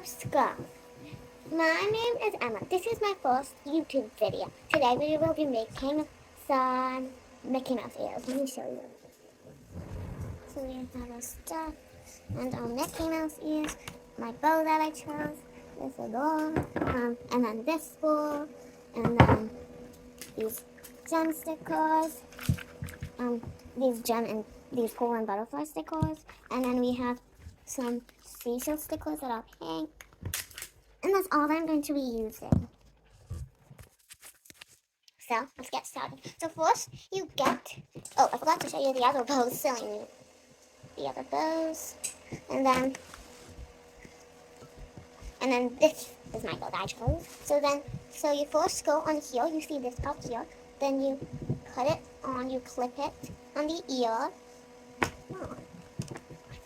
subscribe. My name is Emma. This is my first YouTube video. Today we will be making some Mickey Mouse ears. Let me show you. So we have our stuff and our Mickey Mouse ears. My bow that I chose. This is all. And then this ball. And then these gem stickers. These cool and butterfly stickers. And then we have some seashell stickers that are pink. And that's all that I'm going to be using. So, let's get started. So first, you get... Oh, I forgot to show you the other bows. Silly me. The other bows. And then this is my bow that I chose. So you first go on here. You see this up here. Then you put it on, you clip it on the ear. Oh.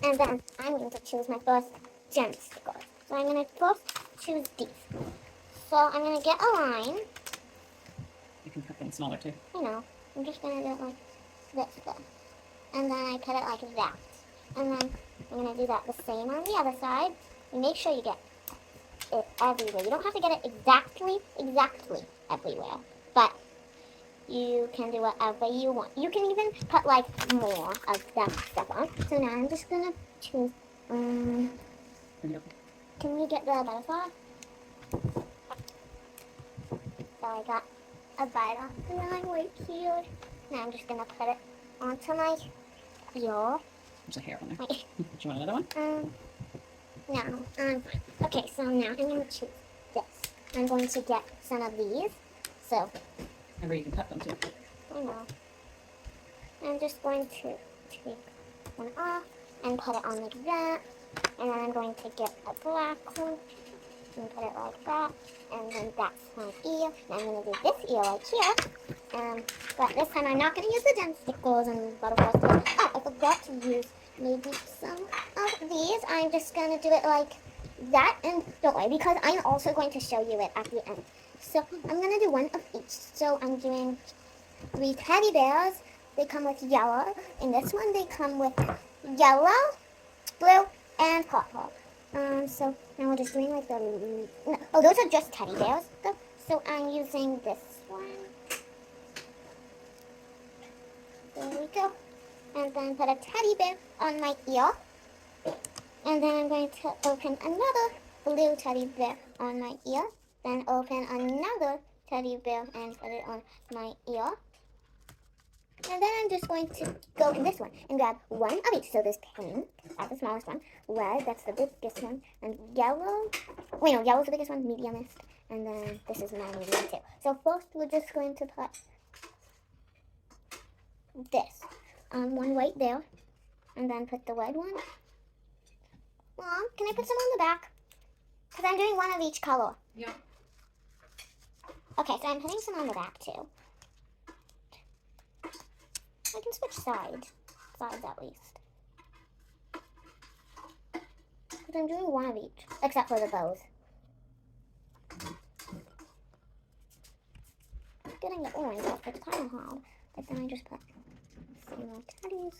And then I'm going to choose my first gem sticker. So I'm going to first choose these. So I'm going to get a line. You can cut them smaller too. I know. I'm just going to do it like this. And then I cut it like that. And then I'm going to do that the same on the other side. And make sure you get it everywhere. You don't have to get it exactly everywhere. But you can do whatever you want. You can even put like more of that stuff on. So now I'm just going to choose... Can we get the butterfly? So I got a butterfly right here. Now I'm just going to put it onto my ear. There's a hair on there. Do you want another one? No. Okay, so now I'm going to choose this. I'm going to get some of these. So. Remember, you can cut them too. I know. I'm just going to take one off and put it on like that. And then I'm going to get a black one and put it like that. And then that's my ear. Now I'm going to do this ear right here. But this time I'm not going to use the gem stickers and butterfly stickers. Oh, I forgot to use maybe some of these. I'm just going to do it like that. And don't worry, because I'm also going to show you it at the end. So I'm going to do one of each. So I'm doing 3 teddy bears. They come with yellow. In this one, they come with yellow, blue, and purple. So now we're just doing like the... No, oh, those are just teddy bears, though. So I'm using this one. There we go. And then put a teddy bear on my ear. And then I'm going to open another blue teddy bear on my ear. Then open another teddy bear and put it on my ear. And then I'm just going to go in this one and grab one of each. So this pink, that's the smallest one. Red, that's the biggest one. And yellow, wait no, yellow's the biggest one, mediumest. And then this is my medium too. So first we're just going to put this one right there. And then put the red one. Mom, can I put some on the back? Because I'm doing one of each color. Yeah. Okay, so I'm putting some on the back too. I can switch sides at least. Because I'm doing one of each, except for the bows. Getting the orange off, it's kind of hard. But then I just put some more teddies.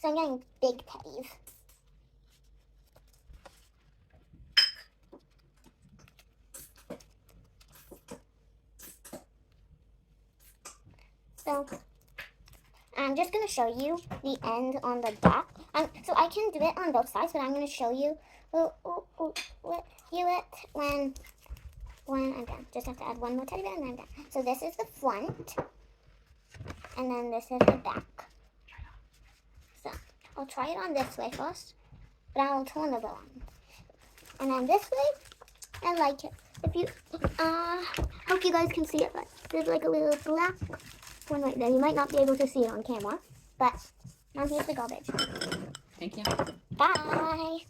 So I'm getting big teddies. So I'm just going to show you the end on the back. So I can do it on both sides, but I'm going to show you it when I'm done. Just have to add one more teddy bear and then I'm done. So this is the front, and then this is the back. So I'll try it on this way first, but I'll turn the bow on. And then this way, I like it. If you, hope you guys can see it, but there's like a little black one right there. You might not be able to see it on camera, but now here's the garbage. Thank you. Bye.